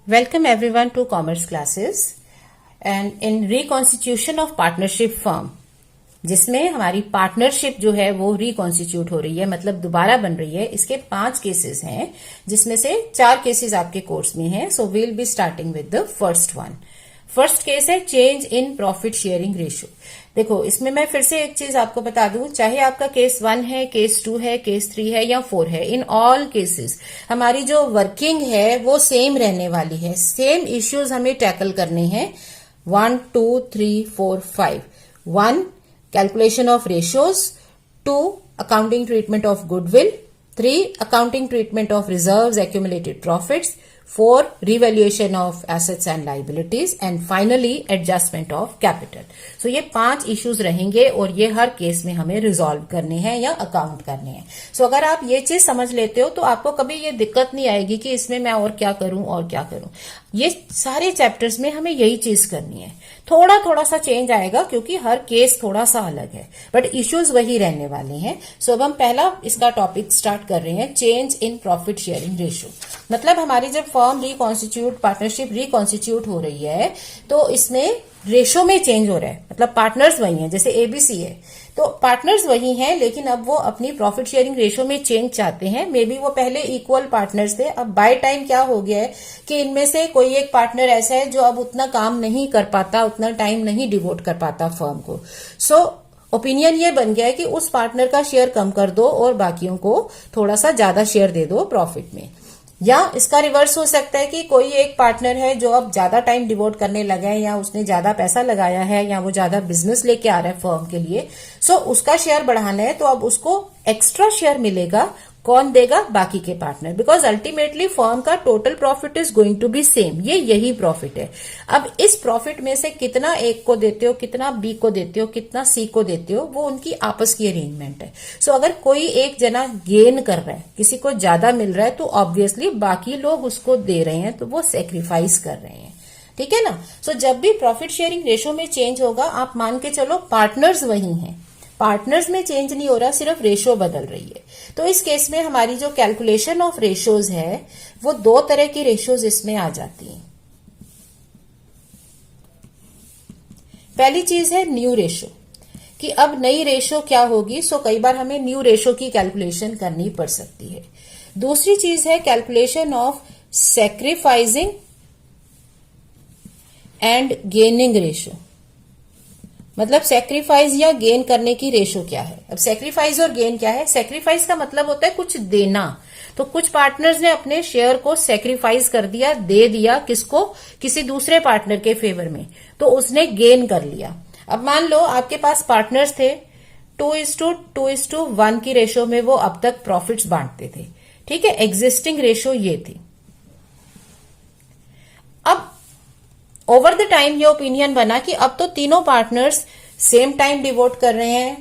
Welcome everyone to Commerce classes and in reconstitution of partnership firm जिसमें हमारी partnership जो है वो रिकॉन्स्टिट्यूट हो रही है, मतलब दोबारा बन रही है। इसके 5 केसेस हैं जिसमें से 4 केसेस आपके कोर्स में हैं। So we'll be starting with the first one. First case है change in profit sharing ratio. देखो, इसमें मैं फिर से एक चीज आपको बता दूं, चाहे आपका केस 1 है, केस 2 है, केस 3 है या 4 है, इन ऑल केसेस हमारी जो वर्किंग है वो सेम रहने वाली है। सेम इश्यूज हमें टैकल करने हैं। 1 2 3 4 5। 1 calculation of ratios, 2 accounting treatment of goodwill, 3 accounting treatment of reserves accumulated profits, 4 revaluation of assets and liabilities and finally adjustment of capital. So ये 5 issues रहेंगे और ये हर केस में हमें रिजॉल्व करने हैं या अकाउंट करने हैं। So अगर आप ये चीज समझ लेते हो तो आपको कभी ये दिक्कत नहीं आएगी कि इसमें मैं और क्या करूं। ये सारे चैप्टर्स में हमें यही चीज करनी है। थोड़ा सा चेंज आएगा क्योंकि हर केस थोड़ा सा अलग है, बट इश्यूज वही रहने वाले हैं। सो अब हम पहला इसका टॉपिक स्टार्ट कर रहे हैं, change in profit sharing ratio. मतलब हमारी जब फर्म रिकॉन्स्टिट्यूट, पार्टनरशिप रिकॉन्स्टिट्यूट हो रही है तो इसमें रेशो में चेंज हो रहा है। मतलब पार्टनर्स वही हैं, जैसे एबीसी है तो पार्टनर्स वही हैं, लेकिन अब वो अपनी प्रॉफिट शेयरिंग रेशो में चेंज चाहते हैं। मे बी वो पहले इक्वल पार्टनर्स थे, अब बाय टाइम क्या हो गया है कि इनमें से कोई एक पार्टनर ऐसा है जो अब उतना काम नहीं कर पाता, उतना टाइम नहीं डिवोट कर पाता फर्म को। सो ओपिनियन ये बन गया है कि उस पार्टनर का शेयर कम कर दो और बाकियों को थोड़ा सा ज्यादा शेयर दे दो प्रॉफिट में। या इसका रिवर्स हो सकता है कि कोई एक पार्टनर है जो अब ज्यादा टाइम डिवोट करने लगा है या उसने ज्यादा पैसा लगाया है या वो ज्यादा बिजनेस लेके आ रहा है फर्म के लिए। सो उसका शेयर बढ़ाना है तो अब उसको एक्स्ट्रा शेयर मिलेगा। कौन देगा? बाकी के पार्टनर, बिकॉज अल्टीमेटली फर्म का total profit is going to be same. यही प्रॉफिट है। अब इस प्रॉफिट में से कितना एक को देते हो, कितना बी को देते हो, कितना सी को देते हो, वो उनकी आपस की अरेंजमेंट है। सो अगर कोई एक जना गेन कर रहा है, किसी को ज्यादा मिल रहा है, तो ऑब्वियसली बाकी लोग उसको दे रहे हैं, तो वो सेक्रीफाइस कर रहे हैं। ठीक है ना? सो जब भी प्रॉफिट शेयरिंग रेशो में चेंज होगा, आप मान के चलो पार्टनर्स वही हैं, पार्टनर्स में चेंज नहीं हो रहा, सिर्फ रेशो बदल रही है। तो इस केस में हमारी जो कैलकुलेशन ऑफ रेशोज है वो 2 तरह की रेशोज इसमें आ जाती हैं। पहली चीज है न्यू रेशो, कि अब नई रेशो क्या होगी। सो कई बार हमें न्यू रेशो की कैलकुलेशन करनी पड़ सकती है। दूसरी चीज है calculation of sacrificing and gaining ratio. मतलब सेक्रीफाइस या गेन करने की रेशो क्या है। अब सेक्रीफाइस और गेन क्या है? सेक्रीफाइस का मतलब होता है कुछ देना। तो कुछ पार्टनर्स ने अपने शेयर को सेक्रीफाइस कर दिया, दे दिया किसको? किसी दूसरे पार्टनर के फेवर में, तो उसने गेन कर लिया। अब मान लो आपके पास पार्टनर्स थे, 2:1 की रेशो में वो अब तक प्रॉफिट्स बांटते थे। ठीक है, एग्जिस्टिंग रेशो ये थी। अब ओवर द टाइम ये ओपिनियन बना कि अब तो तीनों पार्टनर्स सेम टाइम डिवोट कर रहे हैं,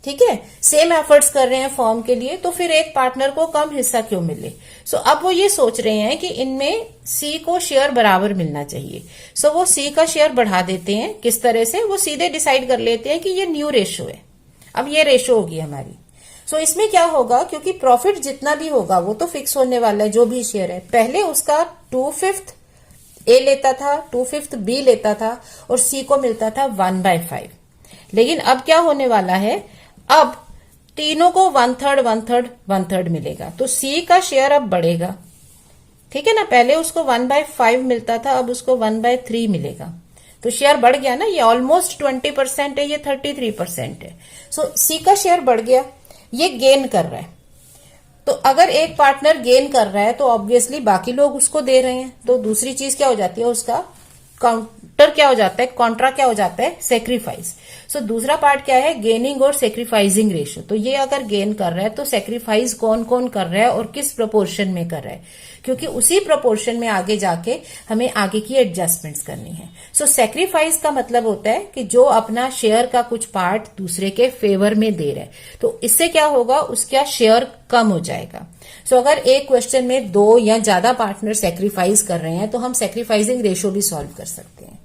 ठीक है, सेम एफर्ट्स कर रहे हैं फर्म के लिए, तो फिर एक पार्टनर को कम हिस्सा क्यों मिले। सो अब वो ये सोच रहे हैं कि इनमें सी को शेयर बराबर मिलना चाहिए। सो वो सी का शेयर बढ़ा देते हैं। किस तरह से? वो सीधे डिसाइड कर लेते हैं कि ये न्यू रेशो है, अब ये रेशो होगी हमारी। सो इसमें क्या होगा, क्योंकि प्रॉफिट जितना भी होगा वो तो फिक्स होने वाला है, जो भी शेयर है। पहले उसका 2/5 ए लेता था, 2/5 बी लेता था और सी को मिलता था 1/5। लेकिन अब क्या होने वाला है, अब तीनों को 1/3 मिलेगा, तो सी का शेयर अब बढ़ेगा। ठीक है ना? पहले उसको 1/5 मिलता था, अब उसको 1/3 मिलेगा, तो शेयर बढ़ गया ना। ये ऑलमोस्ट 20% है, ये 33% है। सो सी का शेयर बढ़ गया, ये गेन कर रहा है। तो अगर एक पार्टनर गेन कर रहा है तो ऑब्वियसली बाकी लोग उसको दे रहे हैं। तो दूसरी चीज क्या हो जाती है, उसका काउंटर क्या हो जाता है, कॉन्ट्रा क्या हो जाता है, सेक्रीफाइस। सो दूसरा पार्ट क्या है, गेनिंग और सेक्रीफाइसिंग रेशो। तो ये अगर गेन कर रहा है तो सेक्रीफाइस कौन कौन कर रहा है और किस प्रोपोर्शन में कर रहा है, क्योंकि उसी प्रोपोर्शन में आगे जाके हमें आगे की एडजस्टमेंट्स करनी है। सो सेक्रीफाइस का मतलब होता है कि जो अपना शेयर का कुछ पार्ट दूसरे के फेवर में दे रहा है, तो इससे क्या होगा, उसका शेयर कम हो जाएगा। सो अगर एक क्वेश्चन में 2 या ज्यादा पार्टनर सेक्रीफाइस कर रहे हैं तो हम सेक्रीफाइसिंग रेशो भी सॉल्व कर सकते हैं।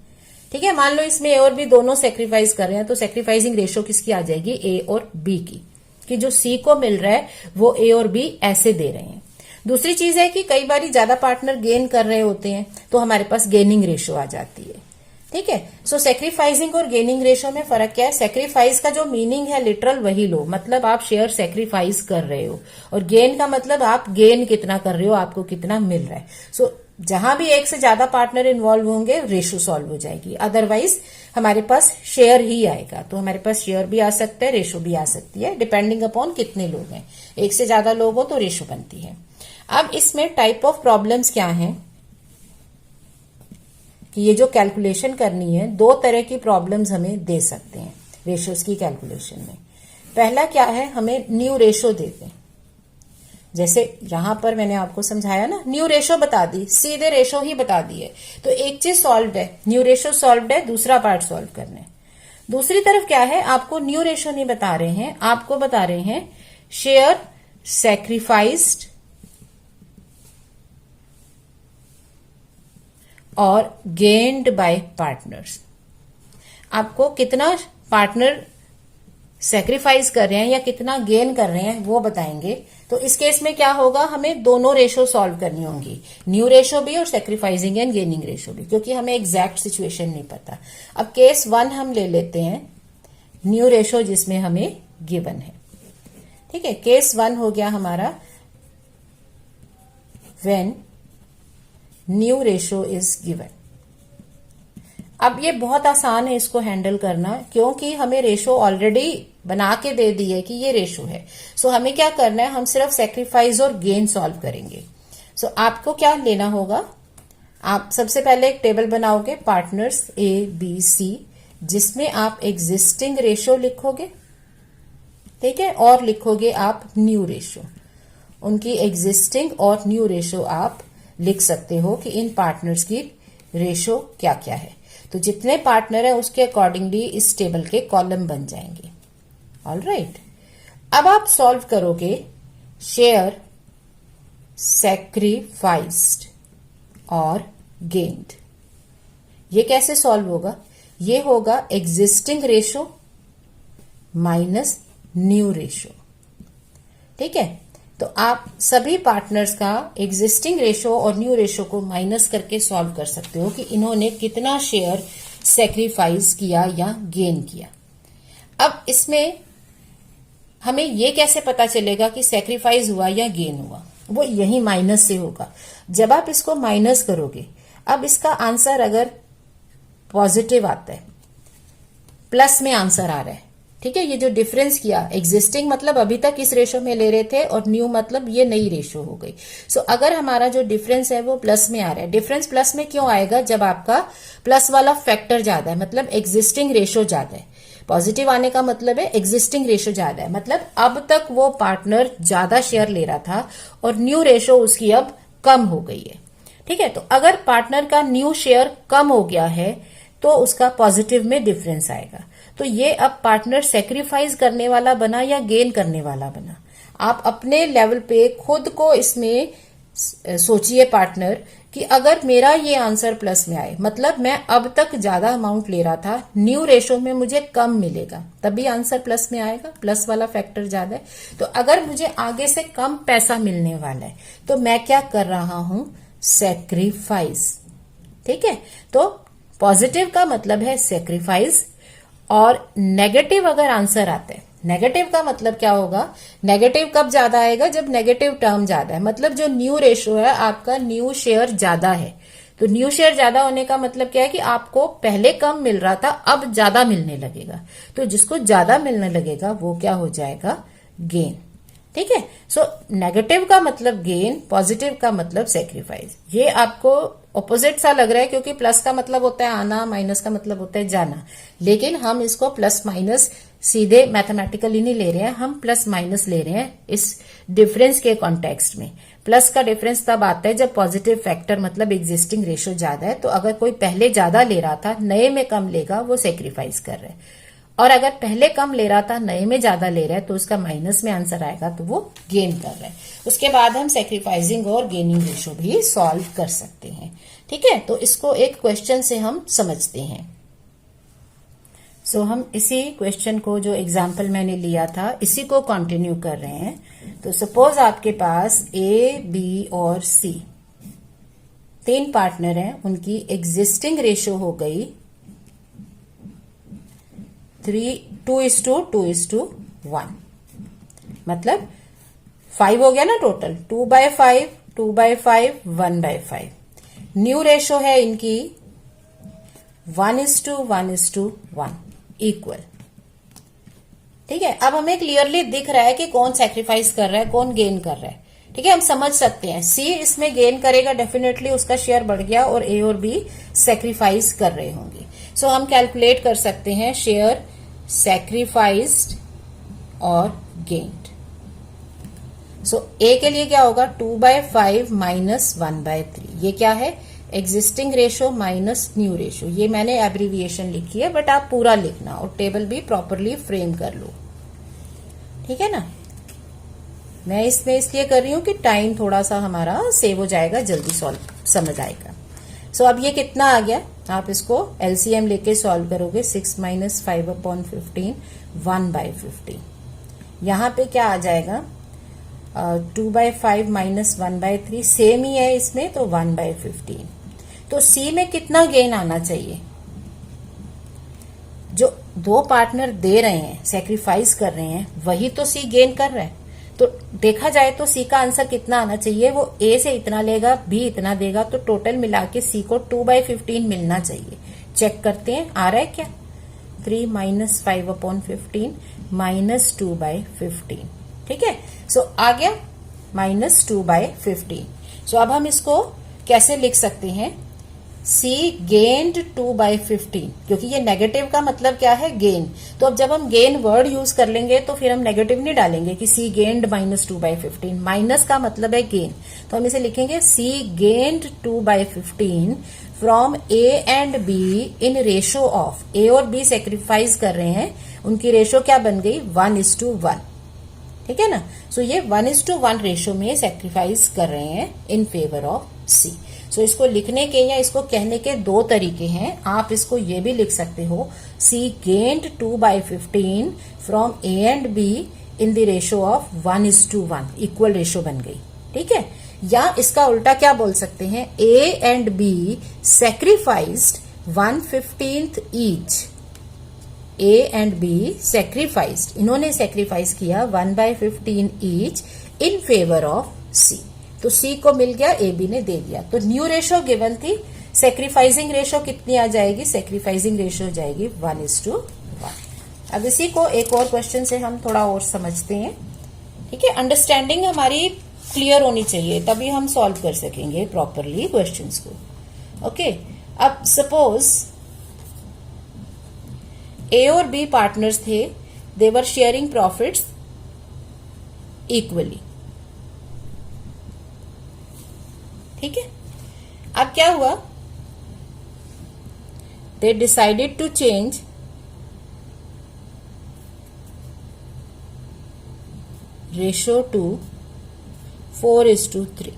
ठीक है, मान लो इसमें ए और बी दोनों सेक्रीफाइस कर रहे हैं, तो सेक्रीफाइसिंग रेशो किसकी आ जाएगी, ए और बी की, कि जो सी को मिल रहा है वो ए और बी ऐसे दे रहे हैं। दूसरी चीज है कि कई बार ज्यादा पार्टनर गेन कर रहे होते हैं तो हमारे पास गेनिंग रेशो आ जाती है। ठीक है, सो सेक्रीफाइसिंग और गेनिंग रेशो में फर्क क्या है? सेक्रीफाइस का जो मीनिंग है लिटरल वही लो, मतलब आप शेयर सेक्रीफाइस कर रहे हो, और गेन का मतलब आप गेन कितना कर रहे हो, आपको कितना मिल रहा है। सो जहां भी एक से ज्यादा पार्टनर इन्वॉल्व होंगे रेशो सॉल्व हो जाएगी, अदरवाइज हमारे पास शेयर ही आएगा। तो हमारे पास शेयर भी आ सकता है, रेशो भी आ सकती है, डिपेंडिंग अपॉन कितने लोग हैं। एक से ज्यादा लोग हो तो रेशो बनती है। अब इसमें टाइप ऑफ प्रॉब्लम्स क्या हैं कि ये जो कैलकुलेशन करनी है, दो तरह की प्रॉब्लम्स हमें दे सकते हैं रेशोज की कैलकुलेशन में। पहला क्या है, हमें न्यू रेशो देते हैं, जैसे यहां पर मैंने आपको समझाया ना, न्यू रेशो बता दी, सीधे रेशो ही बता दी है, तो एक चीज सॉल्व है, न्यू रेशो सॉल्व है, दूसरा पार्ट सॉल्व करना है। दूसरी तरफ क्या है, आपको न्यू रेशो नहीं बता रहे हैं, आपको बता रहे हैं शेयर सैक्रिफाइस्ड और गेन्ड बाय पार्टनर्स। आपको कितना पार्टनर सेक्रीफाइस कर रहे हैं या कितना गेन कर रहे हैं वो बताएंगे। तो इस केस में क्या होगा, हमें दोनों रेशो सॉल्व करनी होंगी, न्यू रेशो भी और सेक्रीफाइसिंग एंड गेनिंग रेशो भी, क्योंकि हमें एग्जैक्ट सिचुएशन नहीं पता। अब केस 1 हम ले लेते हैं, न्यू रेशो जिसमें हमें गिवन है। ठीक है, केस 1 हो गया हमारा when new ratio is given. अब ये बहुत आसान है इसको हैंडल करना, क्योंकि हमें रेशो ऑलरेडी बना के दे दी है कि ये रेशो है। सो हमें क्या करना है, हम सिर्फ सेक्रीफाइस और गेन सॉल्व करेंगे। सो आपको क्या लेना होगा, आप सबसे पहले एक टेबल बनाओगे पार्टनर्स ABC, जिसमें आप एग्जिस्टिंग रेशो लिखोगे, ठीक है, और लिखोगे आप न्यू रेशो। उनकी एग्जिस्टिंग और न्यू रेशो आप लिख सकते हो कि इन पार्टनर्स की रेशो क्या क्या है। तो जितने पार्टनर है उसके अकॉर्डिंगली इस टेबल के कॉलम बन जाएंगे। ऑलराइट, अब आप सॉल्व करोगे शेयर सैक्रिफाइस्ड और गेन्ड। ये कैसे सॉल्व होगा, ये होगा existing ratio minus new ratio. ठीक है, तो आप सभी पार्टनर्स का एग्जिस्टिंग रेशो और न्यू रेशो को माइनस करके सॉल्व कर सकते हो कि इन्होंने कितना शेयर सेक्रीफाइस किया या गेन किया। अब इसमें हमें ये कैसे पता चलेगा कि सेक्रीफाइस हुआ या गेन हुआ, वो यही माइनस से होगा। जब आप इसको माइनस करोगे, अब इसका आंसर अगर पॉजिटिव आता है, प्लस में आंसर आ रहा है, ठीक है, ये जो डिफरेंस किया, एग्जिस्टिंग मतलब अभी तक इस रेशो में ले रहे थे और न्यू मतलब ये नई रेशो हो गई। सो अगर हमारा जो डिफरेंस है वो प्लस में आ रहा है, डिफरेंस प्लस में क्यों आएगा, जब आपका प्लस वाला फैक्टर ज्यादा है, मतलब एग्जिस्टिंग रेशो ज्यादा है। पॉजिटिव आने का मतलब है एग्जिस्टिंग रेशो ज्यादा है, मतलब अब तक वो पार्टनर ज्यादा शेयर ले रहा था और न्यू रेशो उसकी अब कम हो गई है। ठीक है, तो अगर पार्टनर का न्यू शेयर कम हो गया है तो उसका पॉजिटिव में डिफरेंस आएगा। तो ये अब पार्टनर सेक्रीफाइस करने वाला बना या गेन करने वाला बना। आप अपने लेवल पे खुद को इसमें सोचिए पार्टनर कि अगर मेरा ये आंसर प्लस में आए, मतलब मैं अब तक ज्यादा अमाउंट ले रहा था, न्यू रेशो में मुझे कम मिलेगा, तभी आंसर प्लस में आएगा, प्लस वाला फैक्टर ज्यादा है। तो अगर मुझे आगे से कम पैसा मिलने वाला है तो मैं क्या कर रहा हूं, सेक्रीफाइस। ठीक है, तो पॉजिटिव का मतलब है सेक्रीफाइस, और नेगेटिव अगर आंसर आता है, नेगेटिव का मतलब क्या होगा, नेगेटिव कब ज्यादा आएगा, जब नेगेटिव टर्म ज्यादा है, मतलब जो न्यू रेशो है आपका न्यू शेयर ज्यादा है। तो न्यू शेयर ज्यादा होने का मतलब क्या है कि आपको पहले कम मिल रहा था, अब ज्यादा मिलने लगेगा। तो जिसको ज्यादा मिलने लगेगा वो क्या हो जाएगा, गेन। ठीक है, सो नेगेटिव का मतलब गेन, पॉजिटिव का मतलब सेक्रीफाइस। ये आपको ऑपोजिट सा लग रहा है क्योंकि प्लस का मतलब होता है आना, माइनस का मतलब होता है जाना, लेकिन हम इसको प्लस माइनस सीधे मैथमेटिकली नहीं ले रहे हैं, हम प्लस माइनस ले रहे हैं इस डिफरेंस के कॉन्टेक्स्ट में। प्लस का डिफरेंस तब आता है जब पॉजिटिव फैक्टर मतलब एग्जिस्टिंग रेशो ज्यादा है। तो अगर कोई पहले ज्यादा ले रहा था, नए में कम लेगा, वो सेक्रीफाइस कर रहा है, और अगर पहले कम ले रहा था, नए में ज्यादा ले रहा है, तो उसका माइनस में आंसर आएगा, तो वो गेन कर रहा है। उसके बाद हम सेक्रीफाइसिंग और गेनिंग रेशो भी सॉल्व कर सकते हैं। ठीक है, तो इसको एक क्वेश्चन से हम समझते हैं। सो हम इसी क्वेश्चन को, जो एग्जाम्पल मैंने लिया था, इसी को कंटिन्यू कर रहे हैं। तो सपोज आपके पास ए, बी और सी 3 पार्टनर हैं, उनकी एग्जिस्टिंग रेशो हो गई 2:1, मतलब 5 हो गया ना टोटल, 2/5, 2/5, 1/5। न्यू रेशो है इनकी 1:1:1 इक्वल। ठीक है, अब हमें क्लियरली दिख रहा है कि कौन सैक्रिफाइस कर रहा है, कौन गेन कर रहा है। ठीक है, हम समझ सकते हैं सी इसमें गेन करेगा, डेफिनेटली उसका शेयर बढ़ गया, और ए और बी सैक्रिफाइस कर रहे होंगे। सो हम कैलकुलेट कर सकते हैं शेयर सैक्रिफाइस्ड और गेन्ड। सो ए के लिए क्या होगा, 2/5 माइनस 1/3। ये क्या है, existing ratio minus new ratio. ये मैंने एब्रीविएशन लिखी है, बट आप पूरा लिखना और टेबल भी प्रॉपरली फ्रेम कर लो। ठीक है ना, मैं इसमें इसलिए कर रही हूं कि टाइम थोड़ा सा हमारा सेव हो जाएगा, जल्दी सॉल्व समझ आएगा। सो अब ये कितना आ गया, आप इसको एलसीएम लेके सॉल्व करोगे। 6 माइनस 5/15 1/15। यहां पे क्या आ जाएगा, 2/5 माइनस 1/3 सेम ही है इसमें, तो 1/15। तो सी में कितना गेन आना चाहिए, जो 2 पार्टनर दे रहे हैं, सेक्रीफाइस कर रहे हैं, वही तो सी गेन कर रहा है। तो देखा जाए तो सी का आंसर कितना आना चाहिए, वो ए से इतना लेगा, बी इतना देगा, तो टोटल मिला के सी को 2/15 मिलना चाहिए। चेक करते हैं आ रहा है क्या। 3 माइनस 5/15 माइनस 2/15। ठीक है, सो आ गया -2/15। सो अब हम इसको कैसे लिख सकते हैं, C gained 2/15, क्योंकि ये नेगेटिव का मतलब क्या है, गेन। तो अब जब हम गेन वर्ड यूज कर लेंगे तो फिर हम नेगेटिव नहीं डालेंगे कि C gained -2/15। माइनस का मतलब है गेन, तो हम इसे लिखेंगे C gained 2/15 from A and B in ratio of. A और B सेक्रीफाइस कर रहे हैं, उनकी रेशो क्या बन गई, 1:1। ठीक है ना, सो ये 1:1 रेशो में सेक्रीफाइस कर रहे हैं इन फेवर ऑफ C। सो इसको लिखने के या इसको कहने के 2 तरीके हैं। आप इसको ये भी लिख सकते हो, C gained 2/15 from A and B in the ratio of 1:1, equal ratio बन गई। ठीक है, या इसका उल्टा क्या बोल सकते हैं, A and B sacrificed 1/15 each. A and B sacrificed, इन्होंने सेक्रीफाइस किया 1/15 each in favour of C। तो C को मिल गया, A B ने दे दिया। तो न्यू रेशो गिवन थी, सेक्रीफाइसिंग रेशो कितनी आ जाएगी, सेक्रीफाइसिंग रेशो हो जाएगी 1:1। अब इसी को एक और क्वेश्चन से हम थोड़ा और समझते हैं। ठीक है, अंडरस्टैंडिंग हमारी क्लियर होनी चाहिए, तभी हम सॉल्व कर सकेंगे प्रॉपरली क्वेश्चंस को। ओके, अब सपोज A और B पार्टनर्स थे, they were sharing profits equally. ठीक है, अब क्या हुआ, they decided to change ratio to 4:3।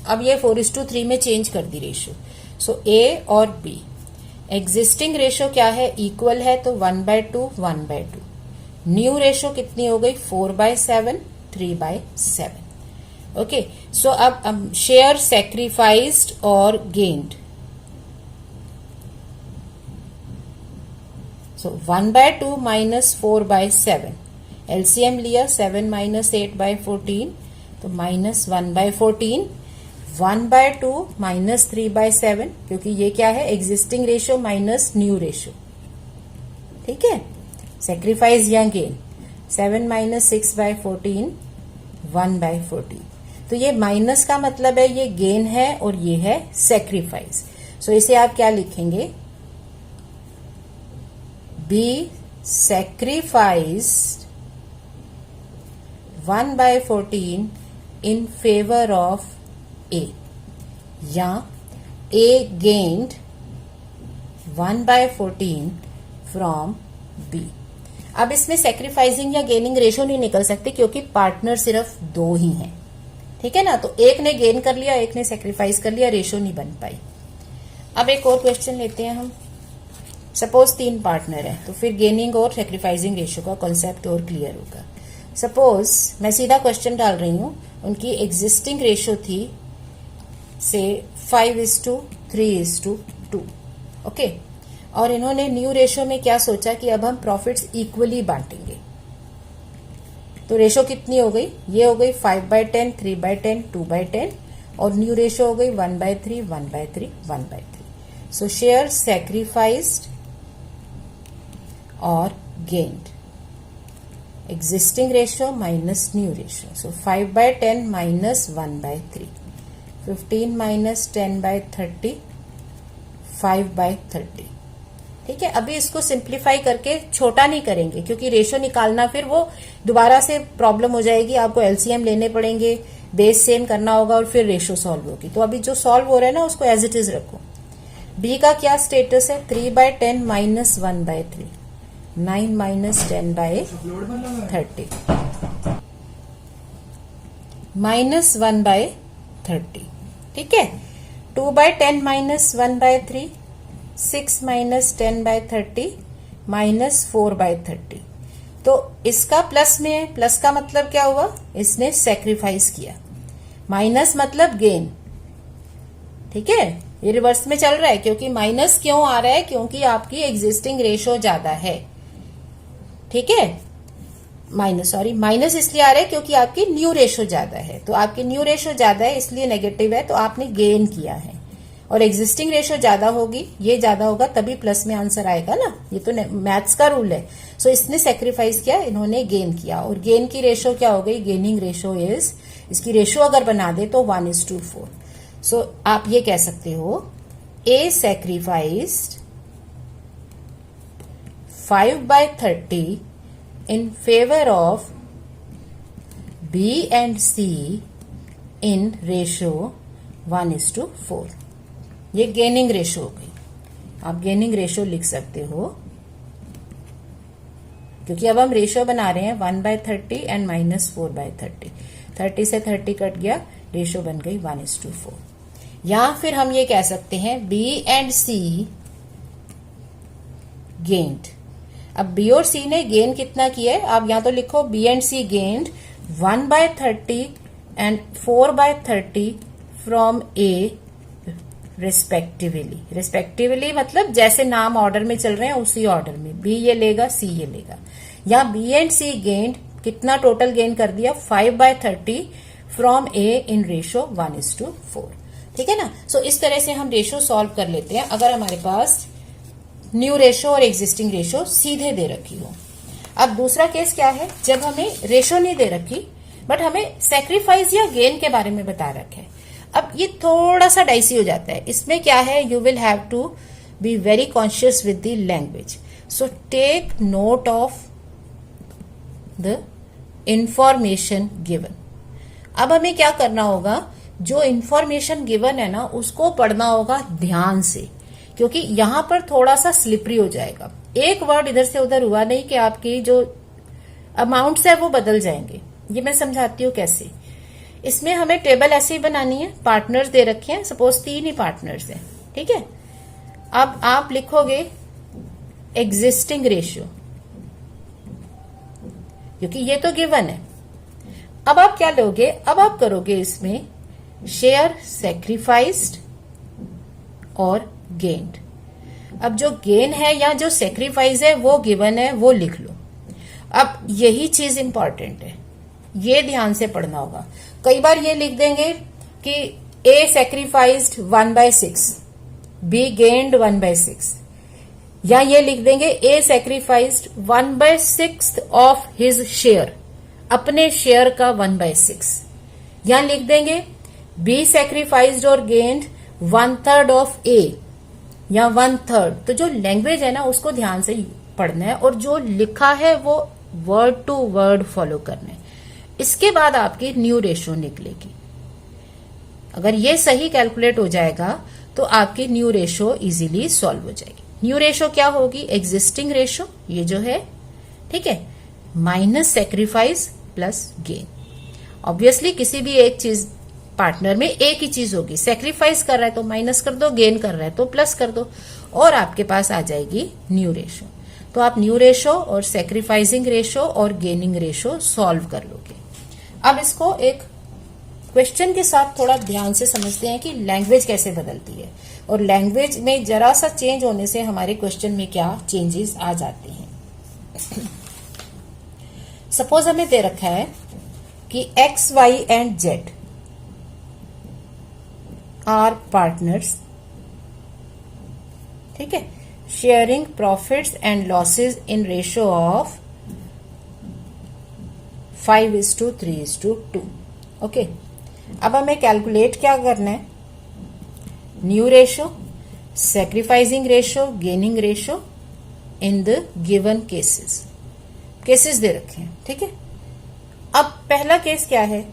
अब ये 4:3 में चेंज कर दी रेशो। सो A और B एग्जिस्टिंग रेशो क्या है, इक्वल है, तो 1/2 1/2। न्यू रेशो कितनी हो गई, 4/7 3/7। ओके, सो अब शेयर सेक्रीफाइस्ड और गेन्ड। सो 1/2 माइनस 4/7, एलसीएम लिया, 7 माइनस 8/14, तो -1/14। 1/2 माइनस 3/7, क्योंकि ये क्या है, existing ratio minus new ratio. ठीक है, सेक्रीफाइस या गेन। 7 माइनस 6/14 1/14। तो ये माइनस का मतलब है ये गेन है और ये है सेक्रीफाइस। सो इसे आप क्या लिखेंगे, B sacrificed 1/14 in favour of A, या A gained 1/14 फ्रॉम B। अब इसमें सेक्रीफाइसिंग या गेनिंग रेशो नहीं निकल सकती, क्योंकि पार्टनर सिर्फ 2 ही हैं। ठीक है ना, तो एक ने गेन कर लिया, एक ने सेक्रीफाइस कर लिया, रेशो नहीं बन पाई। अब एक और क्वेश्चन लेते हैं हम। सपोज 3 पार्टनर है, तो फिर गेनिंग और सेक्रीफाइसिंग रेशियो का कॉन्सेप्ट और क्लियर होगा। सपोज मैं सीधा क्वेश्चन डाल रही हूं, उनकी एग्जिस्टिंग रेशियो थी से 5:3:2, ओके, और इन्होंने न्यू रेशियो में क्या सोचा कि अब हम प्रॉफिट्स इक्वली बांटेंगे। तो रेशियो कितनी हो गई, ये हो गई 5/10, 3/10, 2/10, और न्यू रेशियो हो गई 1/3, 1/3, 1/3। सो शेयर सैक्रिफाइस्ड और gained, existing ratio minus new ratio. So 5/10 minus 1/3, 15 minus 10/30, 5/30। ठीक है, अभी इसको सिंप्लीफाई करके छोटा नहीं करेंगे, क्योंकि रेशियो निकालना फिर वो दोबारा से प्रॉब्लम हो जाएगी, आपको एलसीएम लेने पड़ेंगे, बेस सेम करना होगा और फिर रेशियो सॉल्व होगी। तो अभी जो सॉल्व हो रहा है ना उसको एज इट इज रखो। बी का क्या स्टेटस है, 3/10 minus 1/3, 9 minus 10/30 minus 1/30। ठीक है, 2/10 minus 1/3, 6 minus 10/30 minus 4/30। तो इसका प्लस में है, प्लस का मतलब क्या हुआ, इसने सेक्रीफाइस किया, माइनस मतलब गेन। ठीक है, ये रिवर्स में चल रहा है, क्योंकि माइनस क्यों आ रहा है, क्योंकि आपकी एग्जिस्टिंग रेशियो ज्यादा है। ठीक है, माइनस इसलिए आ रहा है क्योंकि आपकी न्यू रेशियो ज्यादा है, तो आपकी न्यू रेशियो ज्यादा है इसलिए नेगेटिव है, तो आपने गेन किया है। और एग्जिस्टिंग रेशियो ज्यादा होगी, ये ज्यादा होगा तभी प्लस में आंसर आएगा ना, ये तो मैथ्स का रूल है। सो इसने सेक्रीफाइस किया, इन्होंने गेन किया, और गेन की रेशियो क्या हो गई, गेनिंग रेशियो इज, इसकी रेशियो अगर बना दे तो 1:4। सो आप ये कह सकते हो ए sacrificed 5/30 in favor of B and C in ratio 1:4। ये गेनिंग रेशियो हो गई, आप गेनिंग रेशियो लिख सकते हो, क्योंकि अब हम रेशियो बना रहे हैं 1/30 एंड -4/30। 30 से 30 कट गया, रेशियो बन गई 1:4। या फिर हम ये कह सकते हैं B and C gained। अब बी और सी ने गेन कितना किया है, आप यहां तो लिखो B and C gained 1/30 and 4/30 from A respectively मतलब जैसे नाम ऑर्डर में चल रहे हैं उसी ऑर्डर में, बी ये लेगा, सी ये लेगा। यहाँ बी एंड सी गेन्ड कितना टोटल गेन कर दिया, 5/30 फ्रॉम ए इन रेशियो 1:4। ठीक है ना। सो इस तरह से हम रेशियो सॉल्व कर लेते हैं अगर हमारे पास न्यू रेशियो और एग्जिस्टिंग रेशियो सीधे दे रखी हो। अब दूसरा केस क्या है, जब हमें रेशियो नहीं दे रखी बट हमें सेक्रीफाइस या गेन के बारे में बता रखा है। अब ये थोड़ा सा डाइसी हो जाता है, इसमें क्या है, you will have to be very conscious with the language. So take note of the information given. अब हमें क्या करना होगा, जो इंफॉर्मेशन गिवन है ना उसको पढ़ना होगा ध्यान से, क्योंकि यहां पर थोड़ा सा स्लिपरी हो जाएगा। एक वर्ड इधर से उधर हुआ नहीं कि आपकी जो अमाउंट्स है वो बदल जाएंगे। ये मैं समझाती हूँ कैसे। इसमें हमें टेबल ऐसे ही बनानी है, पार्टनर्स दे रखे हैं, सपोज 3 ही पार्टनर्स हैं। ठीक है, अब आप लिखोगे एग्जिस्टिंग रेशियो, क्योंकि ये तो गिवन है। अब आप क्या लोगे, अब आप करोगे इसमें शेयर सेक्रीफाइस्ड और गेन्ड। अब जो गेन है या जो सेक्रीफाइस है वो गिवन है, वो लिख लो। अब यही चीज इंपॉर्टेंट है, ये ध्यान से पढ़ना होगा। कई बार ये लिख देंगे कि ए सेक्रीफाइस्ड 1/6, बी गेन्ड 1/6, या ये लिख देंगे ए सेक्रीफाइस्ड 1/6 ऑफ हिज शेयर, अपने शेयर का 1/6, या लिख देंगे बी सेक्रीफाइस्ड और गेन्ड 1/3 ऑफ ए या 1/3। तो जो लैंग्वेज है ना उसको ध्यान से पढ़ना है और जो लिखा है वो वर्ड टू वर्ड फॉलो करना है। इसके बाद आपकी न्यू रेशियो निकलेगी। अगर ये सही कैलकुलेट हो जाएगा तो आपकी न्यू रेशियो इजीली सॉल्व हो जाएगी। न्यू रेशियो क्या होगी, एग्जिस्टिंग रेशियो ये जो है, ठीक है, minus sacrifice plus gain. Obviously किसी भी एक चीज पार्टनर में एक ही चीज होगी, सेक्रीफाइस कर रहा है तो माइनस कर दो, गेन कर रहा है तो प्लस कर दो। और आपके पास आ जाएगी न्यू रेशो। तो आप न्यू रेशो और सेक्रीफाइसिंग रेशो और गेनिंग रेशो सॉल्व कर लोगे। अब इसको एक क्वेश्चन के साथ थोड़ा ध्यान से समझते हैं कि लैंग्वेज कैसे बदलती है और लैंग्वेज में जरा सा चेंज होने से हमारे क्वेश्चन में क्या चेंजेस आ जाते हैं। सपोज हमें दे रखा है कि X Y and Z are partners, ठीक है, sharing profits and losses in ratio of 5:3:2। Okay, अब हमें कैलकुलेट क्या करना है, new ratio, sacrificing ratio, gaining ratio in the given cases दे रखे हैं, ठीक है। अब पहला केस क्या है,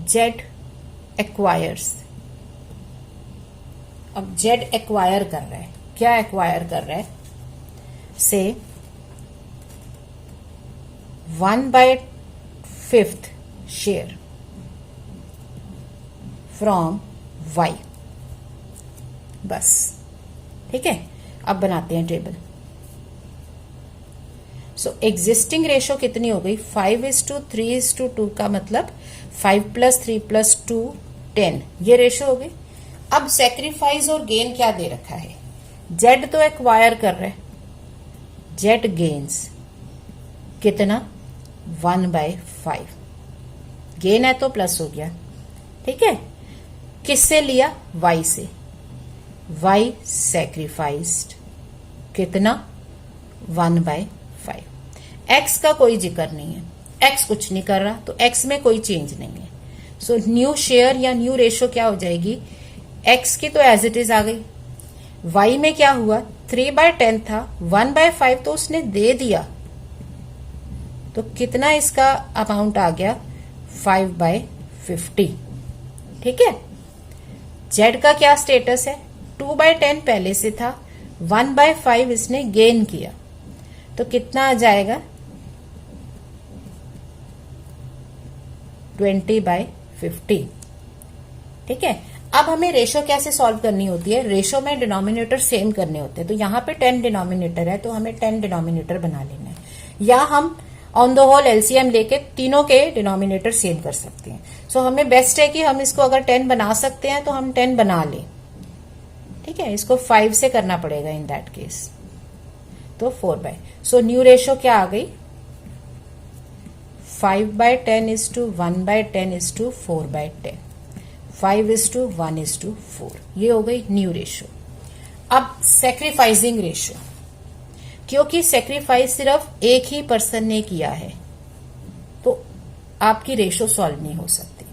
जेड एक्वायर्स। अब जेड एक्वायर कर रहा है, क्या एक्वायर कर रहा है, से 1/5 शेयर फ्रॉम वाई, बस, ठीक है। अब बनाते हैं टेबल। सो एग्जिस्टिंग रेशो कितनी हो गई, 5:3:2 का मतलब 5 + 3 + 2 10, ये रेशो हो गई। अब सेक्रीफाइस और गेन क्या दे रखा है, जेड तो एक्वायर कर रहा है, जेड गेन्स कितना 1/5, गेन है तो प्लस हो गया, ठीक है। किससे लिया, वाई से, वाई सेक्रीफाइस्ड कितना 1/5। एक्स का कोई जिक्र नहीं है, एक्स कुछ नहीं कर रहा, तो एक्स में कोई चेंज नहीं है। सो न्यू शेयर या न्यू रेशो क्या हो जाएगी, एक्स की तो एज इट इज आ गई, वाई में क्या हुआ 3/10 था, 1/5 तो उसने दे दिया, तो कितना इसका अमाउंट आ गया 5/50, ठीक है। जेड का क्या स्टेटस है, 2/10 पहले से था, 1/5 इसने गेन किया, तो कितना आ जाएगा 20/50, ठीक है। अब हमें रेशो कैसे सॉल्व करनी होती है, रेशो में डिनोमिनेटर सेम करने होते हैं, तो यहाँ पे 10 डिनोमिनेटर है तो हमें 10 डिनोमिनेटर बना लेना है, या हम ऑन द होल एलसीएम लेके तीनों के डिनोमिनेटर सेम कर सकते हैं। सो हमें बेस्ट है कि हम इसको अगर 10 बना सकते हैं तो हम 10 बना लें, ठीक है। इसको 5 से करना पड़ेगा इन दैट केस, तो 4/, सो न्यू रेशो क्या आ गई 5/10:1/10:4/10, 5:1:4, ये हो गई न्यू रेशो। अब सेक्रीफाइसिंग रेशो, क्योंकि सेक्रीफाइस सिर्फ एक ही पर्सन ने किया है तो आपकी रेशो सॉल्व नहीं हो सकती,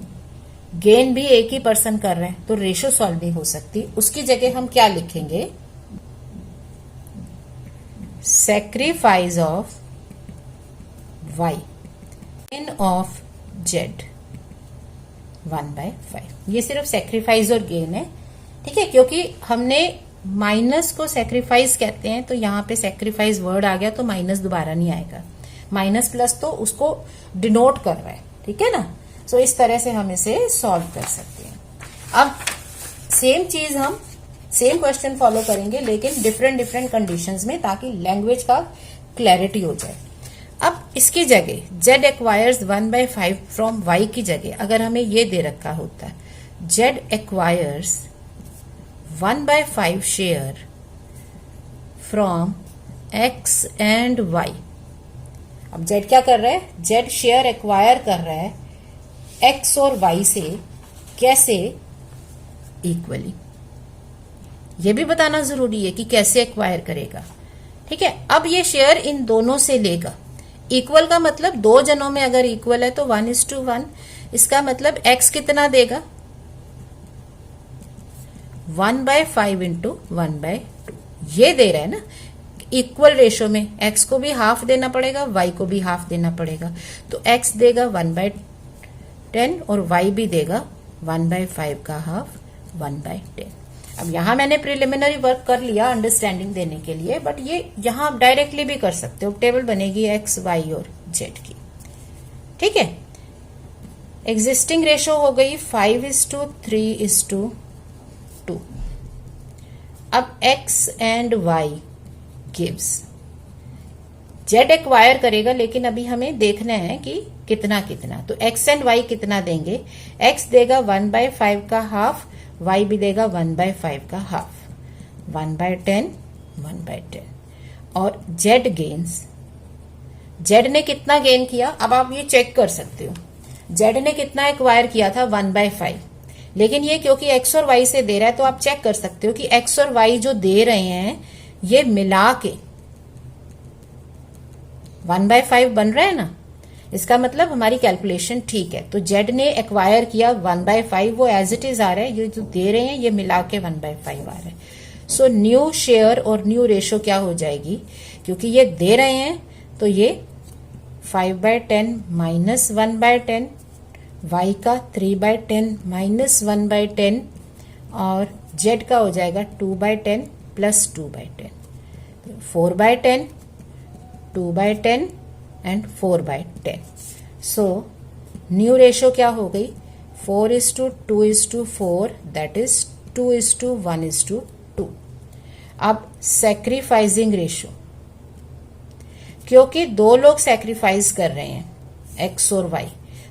गेन भी एक ही पर्सन कर रहे हैं तो रेशो सॉल्व नहीं हो सकती। उसकी जगह हम क्या लिखेंगे, sacrifice of Y, gain of Z 1/5, ये सिर्फ सेक्रीफाइस और गेन है, ठीक है। क्योंकि हमने माइनस को सेक्रीफाइस कहते हैं तो यहाँ पे सेक्रीफाइस वर्ड आ गया तो माइनस दोबारा नहीं आएगा, माइनस प्लस तो उसको डिनोट कर रहा है, ठीक है ना। सो इस तरह से हम इसे सॉल्व कर सकते हैं। अब सेम चीज हम सेम क्वेश्चन फॉलो करेंगे लेकिन डिफरेंट कंडीशंस में, ताकि लैंग्वेज का क्लैरिटी हो जाए। अब इसकी जगह जेड एक्वायर्स 1/5 फ्रॉम वाई की जगह अगर हमें ये दे रखा होता, Z acquires 1/5 share from X and Y. अब जेड क्या कर रहा है, जेड शेयर एक्वायर कर रहा है एक्स और वाई से, कैसे, इक्वली। ये भी बताना जरूरी है कि कैसे एक्वायर करेगा, ठीक है। अब ये शेयर इन दोनों से लेगा, इक्वल का मतलब दो जनों में अगर इक्वल है तो 1:1, इसका मतलब एक्स कितना देगा 1/5 × 1/2, ये दे रहा है ना। इक्वल रेशो में एक्स को भी हाफ देना पड़ेगा, वाई को भी हाफ देना पड़ेगा, तो एक्स देगा 1/10 और वाई भी देगा 1/5 का हाफ 1/10। अब यहां मैंने प्रिलिमिनरी वर्क कर लिया अंडरस्टैंडिंग देने के लिए, बट ये यहां आप डायरेक्टली भी कर सकते हो, टेबल बनेगी एक्स वाई और जेड की, ठीक है। एग्जिस्टिंग रेशो हो गई 5:3:2। अब x and y gives, z acquire करेगा लेकिन अभी हमें देखना है कि कितना कितना, तो x एंड y कितना देंगे, x देगा 1/5 का हाफ, y भी देगा 1/5 का हाफ, 1/10 1/10। और z गेन्स, z ने कितना गेन किया, अब आप ये चेक कर सकते हो, z ने कितना एक्वायर किया था 1/5, लेकिन ये क्योंकि x और y से दे रहा है तो आप चेक कर सकते हो कि x और y जो दे रहे हैं ये मिला के 1/5 बन रहा है ना, इसका मतलब हमारी कैलकुलेशन ठीक है। तो z ने एक्वायर किया 1/5, वो एज इट इज आ रहा है, ये जो दे रहे हैं ये मिला के 1/5 आ रहा है। सो न्यू शेयर और न्यू रेशो क्या हो जाएगी, क्योंकि ये दे रहे हैं तो ये 5/10 माइनस 1/10, y का 3/10 माइनस 1/10, और z का हो जाएगा 2/10 plus 2/10, 4/10, 2/10 and 4/10। So new ratio क्या हो गई, 4:2:4, दैट इज 2:1:2। अब सैक्रिफाइसिंग रेशो, क्योंकि दो लोग सैक्रिफाइस कर रहे हैं x और y,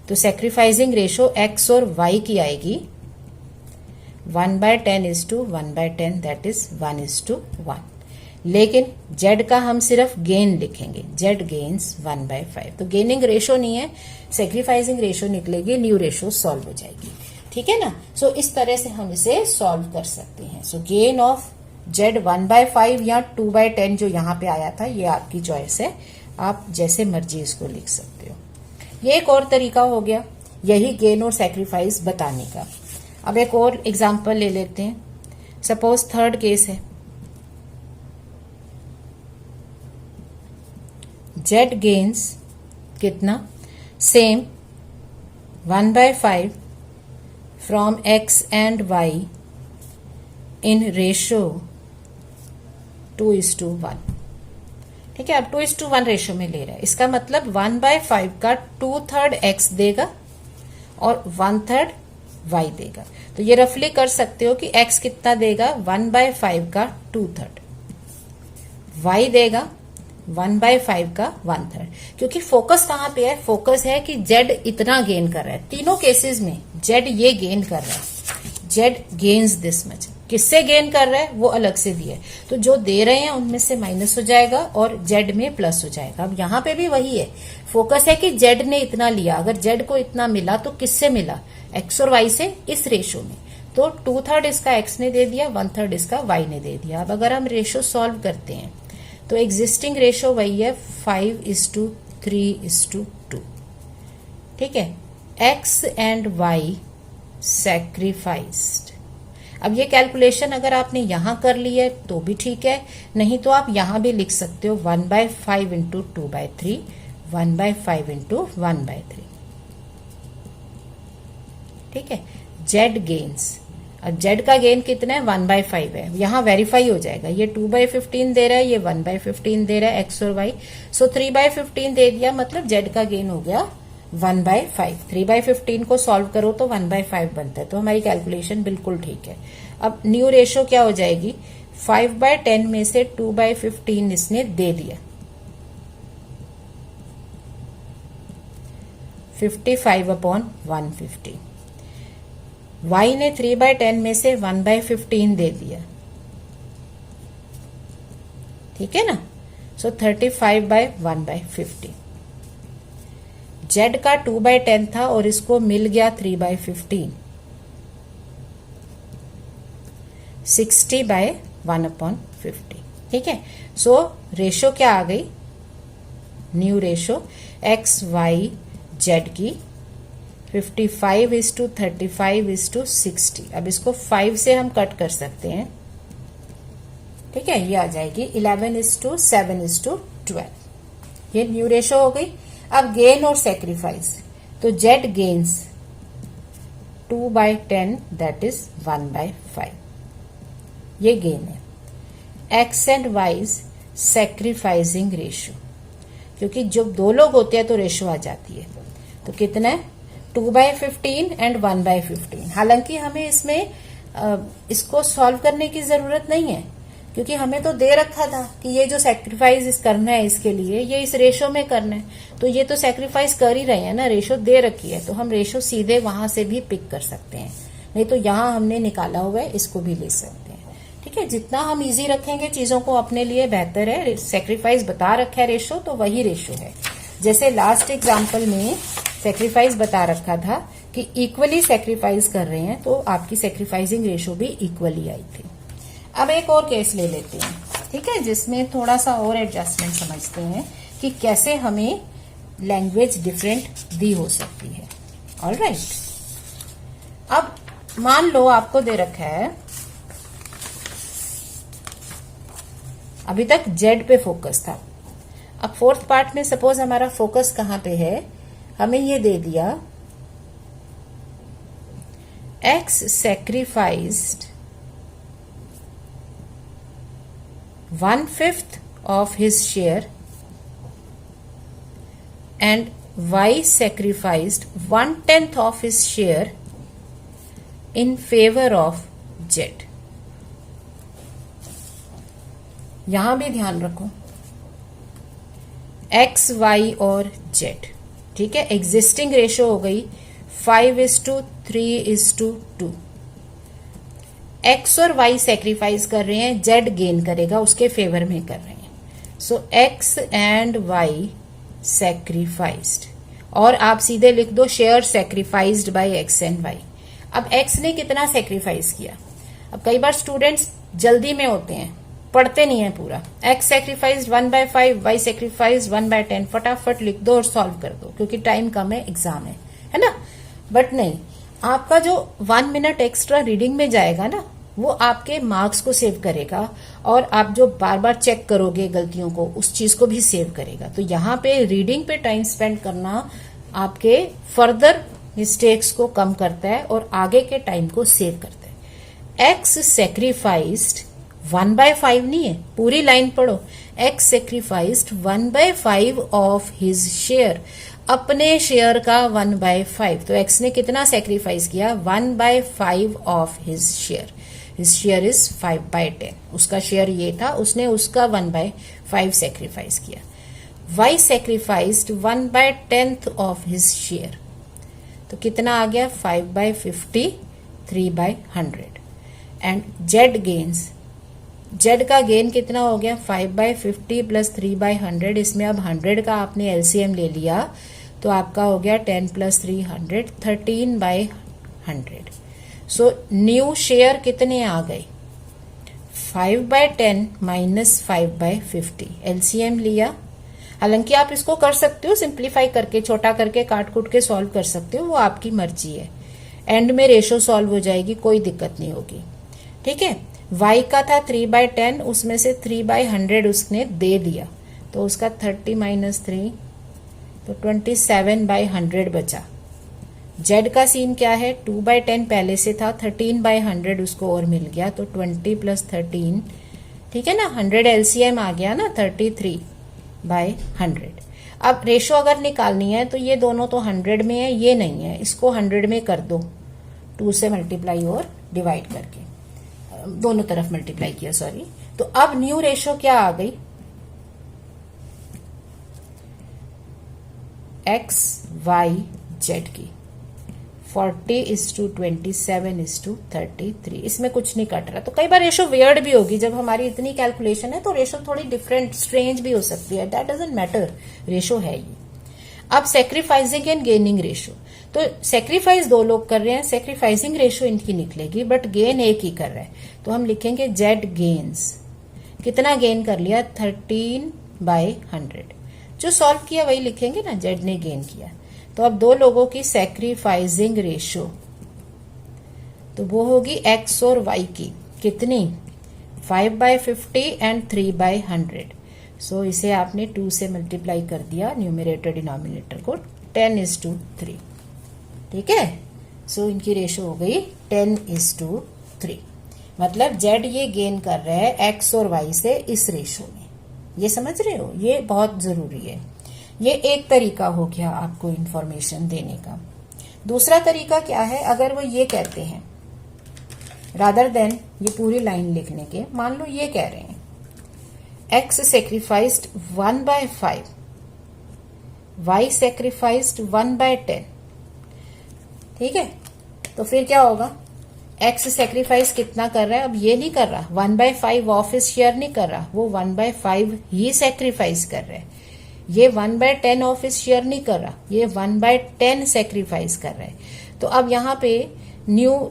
तो सैक्रिफाइसिंग रेशो x और y की आएगी 1/10:1/10, दैट इज 1:1। लेकिन z का हम सिर्फ गेन लिखेंगे, z गेन्स 1/5, तो गेनिंग रेशो नहीं है, सैक्रिफाइसिंग रेशो निकलेगी, न्यू रेशो सॉल्व हो जाएगी। ठीक है ना। सो इस तरह से हम इसे सॉल्व कर सकते हैं। सो गेन ऑफ z 1/5 या 2/10 जो यहाँ पे आया था, ये आपकी चॉइस है, आप जैसे मर्जी इसको लिख सकते हो। ये एक और तरीका हो गया यही गेन और सैक्रिफाइस बताने का। अब एक और एग्जांपल ले लेते हैं। सपोज थर्ड केस है, z गेन्स कितना, same 1/5 from x and y in ratio 2:1। ठीक है, अब 2:1 रेशो में ले रहा है, इसका मतलब 1/5 का 2/3 x देगा और 1/3 y देगा। तो ये रफली कर सकते हो कि x कितना देगा, 1/5 का 2/3, y देगा 1/5 का 1/3। क्योंकि फोकस कहां पे है, फोकस है कि z इतना गेन कर रहा है, तीनों केसेस में z ये गेन कर रहा है, z गेन्स दिस मच। किससे गेन कर रहा है वो अलग से दिया है, तो जो दे रहे हैं उनमें से माइनस हो जाएगा और z में प्लस हो जाएगा। अब यहाँ पे भी वही है, फोकस है कि z ने इतना लिया, अगर z को इतना मिला तो किससे मिला, x और y से, इस रेशो में। तो 2/3 इसका x ने दे दिया, 1/3 इसका y ने दे दिया। अब अगर हम रेशो सॉल्व करते हैं तो एग्जिस्टिंग रेशो वही है 5:3:2। ठीक है, x एंड y सैक्रिफाइस्ड। अब ये कैलकुलेशन अगर आपने यहां कर ली है तो भी ठीक है, नहीं तो आप यहां भी लिख सकते हो 1/5 × 2/3, 1/5 × 1/3। ठीक है, z गेन्स, अब z का गेन कितना है, 1/5 है, यहां वेरीफाई हो जाएगा, ये 2/15 दे रहा है, ये 1/15 दे रहा है x और y। सो 3/15 दे दिया, मतलब z का गेन हो गया 1/5। 3/15 को सॉल्व करो तो 1/5 बनता है, तो हमारी कैलकुलेशन बिल्कुल ठीक है। अब न्यू रेशो क्या हो जाएगी, 5/10 में से 2/15 इसने दे दिया, 55/150। y ने 3/10 में से 1/15 दे दिया, ठीक है ना, सो 35/150। z का 2/10 था और इसको मिल गया 3/15, 60/150। ठीक है, सो रेशो क्या आ गई, new ratio x y z की 55:35:60। अब इसको 5 से हम कट कर सकते हैं, ठीक है, ये आ जाएगी 11:7:12। ये न्यू रेशो हो गई। अब गेन और सेक्रीफाइस, तो z गेन्स 2/10 दैट इज 1/5, ये गेन है। x and y sacrificing ratio, क्योंकि जब दो लोग होते हैं तो रेशो आ जाती है, तो कितना है 2/15 एंड 1/15। हालांकि हमें इसमें इसको सॉल्व करने की जरूरत नहीं है, क्योंकि हमें तो दे रखा था कि ये जो सेक्रीफाइस करना है इसके लिए ये इस रेशो में करना है, तो ये तो सेक्रीफाइस कर ही रहे हैं ना, रेशो दे रखी है, तो हम रेशो सीधे वहां से भी पिक कर सकते हैं, नहीं तो यहां हमने निकाला हुआ है इसको भी ले सकते हैं। ठीक है, जितना हम इजी रखेंगे चीजों को अपने लिए बेहतर है। सेक्रीफाइस बता रखा है रेशो, तो वही रेशो है। जैसे लास्ट एग्जाम्पल में सेक्रीफाइस बता रखा था कि इक्वली सेक्रीफाइस कर रहे हैं, तो आपकी सेक्रीफाइसिंग रेशो भी इक्वली आई थी। अब एक और केस ले लेते हैं, ठीक है, जिसमें थोड़ा सा और एडजस्टमेंट समझते हैं कि कैसे हमें लैंग्वेज डिफरेंट दी हो सकती है। ऑलराइट, अब मान लो आपको दे रखा है, अभी तक जेड पे फोकस था, अब फोर्थ पार्ट में सपोज हमारा फोकस कहां पे है, हमें ये दे दिया x sacrificed 1/5 of his share and Y sacrificed 1/10 of his share in favor of Z। यहां भी ध्यान रखो X, Y और Z, ठीक है, एग्जिस्टिंग रेशो हो गई 5:3:2। एक्स और वाई सेक्रीफाइस कर रहे हैं, जेड गेन करेगा, उसके फेवर में कर रहे हैं। So X and Y sacrificed, और आप सीधे लिख दो share sacrificed by X and Y. अब एक्स ने कितना सेक्रीफाइस किया, अब कई बार स्टूडेंट्स जल्दी में होते हैं, पढ़ते नहीं है पूरा। एक्स सेक्रीफाइस्ड 1/5, वाई सेक्रीफाइस्ड 1/10, फटाफट लिख दो और सॉल्व कर दो, क्योंकि टाइम कम है, एग्जाम है ना। बट नहीं, आपका जो 1 मिनट एक्स्ट्रा रीडिंग में जाएगा ना, वो आपके मार्क्स को सेव करेगा, और आप जो बार बार चेक करोगे गलतियों को, उस चीज को भी सेव करेगा। तो यहाँ पे रीडिंग पे टाइम स्पेंड करना आपके फर्दर मिस्टेक्स को कम करता है और आगे के टाइम को सेव करता है। एक्स सेक्रीफाइस्ड 1/5 नहीं है, पूरी लाइन पढ़ो, x sacrificed 1/5 of his share, अपने शेयर का 1/5। तो एक्स ने कितना सेक्रीफाइस किया, 1/5 of his share. His share is 5/10, उसका शेयर ये था, उसने उसका 1/5 सेक्रीफाइस किया। Y sacrificed 1/10 of his share, तो कितना आ गया 5/50, 3/100। एंड जेड गेन्स, जेड का गेन कितना हो गया 5/50 प्लस 3/100, इसमें अब 100 का आपने एलसीएम ले लिया, तो आपका हो गया 10 प्लस 300, 13/100। सो न्यू शेयर कितने आ गए 5/10 माइनस 5/50, एलसीएम लिया। हालांकि आप इसको कर सकते हो सिंप्लीफाई करके, छोटा करके काट कूट के सॉल्व कर सकते हो, वो आपकी मर्जी है। एंड में रेशो सॉल्व हो जाएगी, कोई दिक्कत नहीं होगी। ठीक है, y का था 3/10, उसमें से 3/100 उसने दे दिया, तो उसका 30 माइनस 3, तो 27/100 बचा। z का सीन क्या है, 2/10 पहले से था, 13/100 उसको और मिल गया, तो 20 प्लस 13, ठीक है ना, 100 एलसीएम आ गया ना, 33/100। अब रेशो अगर निकालनी है तो ये दोनों तो 100 में है, ये नहीं है, इसको 100 में कर दो, 2 से मल्टीप्लाई और डिवाइड करके, दोनों तरफ मल्टीप्लाई किया, सॉरी। तो अब न्यू रेशो क्या आ गई, एक्स वाई जेड की 40:27:33, इसमें कुछ नहीं कट रहा। तो कई बार रेशो वियर्ड भी होगी, जब हमारी इतनी कैलकुलेशन है तो रेशो थोड़ी डिफरेंट स्ट्रेंज भी हो सकती है, दैट डजंट मैटर, रेशो है ये। अब सेक्रीफाइसिंग एंड गेनिंग रेशो, तो सेक्रीफाइस 2 लोग कर रहे हैं, सेक्रीफाइसिंग रेशो इनकी निकलेगी, बट गेन एक ही कर रहा है, तो हम लिखेंगे जेड गेन्स, कितना गेन कर लिया 13/100, जो सॉल्व किया वही लिखेंगे ना, जेड ने गेन किया। तो अब 2 लोगों की सेक्रीफाइसिंग रेशो, तो वो होगी एक्स और वाई की कितनी 5/50 एंड 3/100। सो इसे आपने 2 से मल्टीप्लाई कर दिया, न्यूमरेटर डिनोमिनेटर को, 10:3, ठीक है। सो इनकी रेशो हो गई 10:3, मतलब जेड ये गेन कर रहा है एक्स और वाई से इस रेशो में, ये समझ रहे हो, ये बहुत जरूरी है। ये एक तरीका हो गया आपको इंफॉर्मेशन देने का। दूसरा तरीका क्या है, अगर वो ये कहते हैं रादर देन ये पूरी लाइन लिखने के, मान लो ये कह रहे हैं x सेक्रीफाइस्ड 1/5, y सेक्रीफाइस्ड 1/10। ठीक है, तो फिर क्या होगा, x सेक्रीफाइस कितना कर रहा है, अब ये नहीं कर रहा 1/5 ऑफ हिज शेयर नहीं कर रहा, वो 1/5 ही सेक्रीफाइस कर रहा है। ये 1/10 ऑफ हिज शेयर नहीं कर रहा, ये 1/10 सेक्रीफाइस कर रहा है। तो अब यहाँ पे न्यू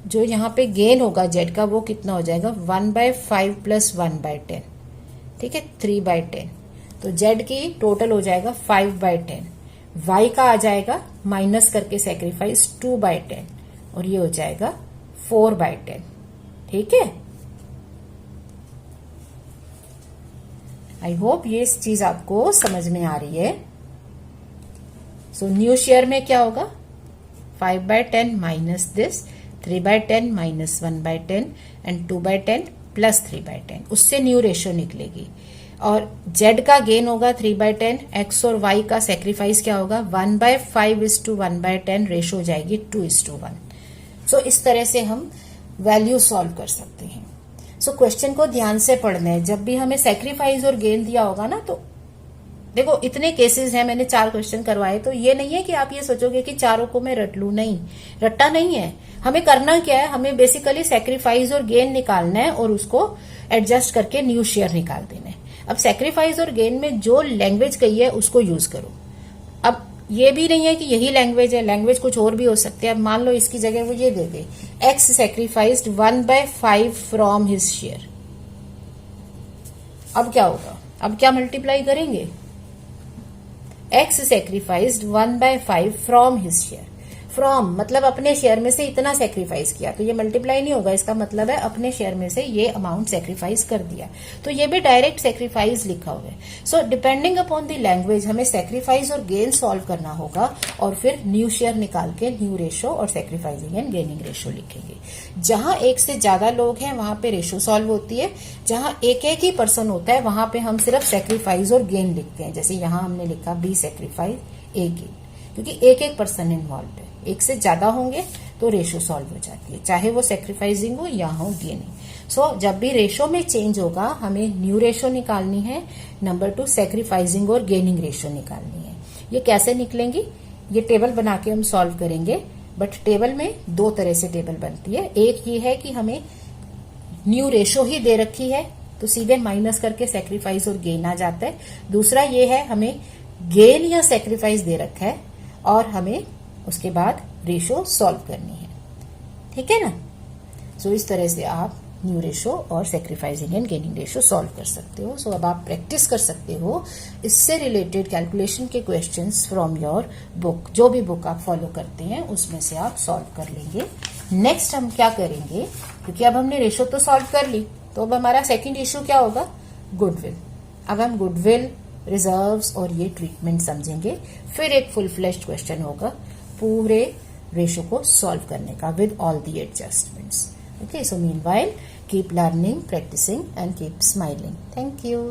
जो यहाँ पे गेन होगा जेड का वो कितना हो जाएगा, 1/5 प्लस 1/10। ठीक है, 3/10। तो जेड की टोटल हो जाएगा 5/10। वाई का आ जाएगा माइनस करके सेक्रीफाइस 2/10 और ये हो जाएगा 4/10। ठीक है, आई होप ये चीज आपको समझ में आ रही है। सो न्यू शेयर में क्या होगा, 5/10 minus this, 3/10 minus 1/10 and 2/10 plus 3/10, उससे न्यू रेशियो निकलेगी। और जेड का गेन होगा 3/10, एक्स और वाई का सेक्रीफाइस क्या होगा, 1/5:1/10 रेशियो हो जाएगी 2:1। सो इस तरह से हम वैल्यू सॉल्व कर सकते हैं। सो क्वेश्चन को ध्यान से पढ़ना है। जब भी हमें सेक्रीफाइस और गेन दिया होगा ना, तो देखो इतने केसेस हैं, मैंने 4 क्वेश्चन करवाए, तो ये नहीं है कि आप ये सोचोगे कि चारों को मैं रट लू, नहीं, रट्टा नहीं है। हमें करना क्या है, हमें बेसिकली सेक्रीफाइस और गेन निकालना है और उसको एडजस्ट करके न्यू शेयर निकाल देना है। अब सेक्रीफाइस और गेन में जो लैंग्वेज कही है उसको यूज करो। अब ये भी नहीं है कि यही लैंग्वेज है, लैंग्वेज कुछ और भी हो सकती है। अब मान लो इसकी जगह वो ये दे दे, X sacrificed 1/5 from his share. अब क्या होगा, अब क्या मल्टीप्लाई करेंगे, X sacrificed 1/5 from his share. From मतलब अपने शेयर में से इतना सेक्रीफाइस किया, तो ये मल्टीप्लाई नहीं होगा, इसका मतलब है अपने शेयर में से ये अमाउंट सेक्रीफाइस कर दिया, तो ये भी डायरेक्ट सेक्रीफाइस लिखा हुआ है। So depending upon the language हमें सेक्रीफाइस और गेन सॉल्व करना होगा और फिर न्यू शेयर निकाल के न्यू रेशो और सेक्रीफाइसिंग एंड गेनिंग रेशो लिखेंगे। जहां एक से ज्यादा लोग हैं वहां पे रेशो सॉल्व होती है, जहां एक एक ही पर्सन होता है वहां पे हम सिर्फ सेक्रीफाइस और गेन लिखते हैं। जैसे यहां हमने लिखा बी सेक्रीफाइस ए गेन, क्योंकि एक एक पर्सन इन्वॉल्व है। एक से ज्यादा होंगे तो रेशो सॉल्व हो जाती है, चाहे वो सेक्रीफाइसिंग हो या हो गेनिंग। सो जब भी रेशो में चेंज होगा हमें न्यू रेशो निकालनी है, नंबर 2 सेक्रीफाइसिंग और गेनिंग रेशो निकालनी है। ये कैसे निकलेंगी, ये टेबल बना के हम सॉल्व करेंगे, बट टेबल में 2 तरह से टेबल बनती है। एक ये है कि हमें न्यू रेशो ही दे रखी है तो सीधे माइनस करके सेक्रीफाइस और गेन आ जाता है। दूसरा ये है हमें गेन या सेक्रीफाइस दे रखा है और हमें उसके बाद रेशो सॉल्व करनी है। ठीक है ना, सो इस तरह से आप न्यू रेशो और sacrificing and gaining ratio solve कर सकते हो। सो अब आप प्रैक्टिस कर सकते हो इससे रिलेटेड कैलकुलेशन के क्वेश्चंस फ्रॉम योर बुक, जो भी बुक आप फॉलो करते हैं उसमें से आप सॉल्व कर लेंगे। नेक्स्ट हम क्या करेंगे, क्योंकि अब हमने रेशो तो सॉल्व कर ली, तो अब हमारा सेकेंड इश्यू क्या होगा, गुडविल। अब हम गुडविल, रिजर्व्स और ये ट्रीटमेंट समझेंगे। फिर एक फुल फ्लेश्ड क्वेश्चन होगा पूरे रेशो को सॉल्व करने का with all the adjustments. Okay, so meanwhile, keep learning, practicing and keep smiling. Thank you.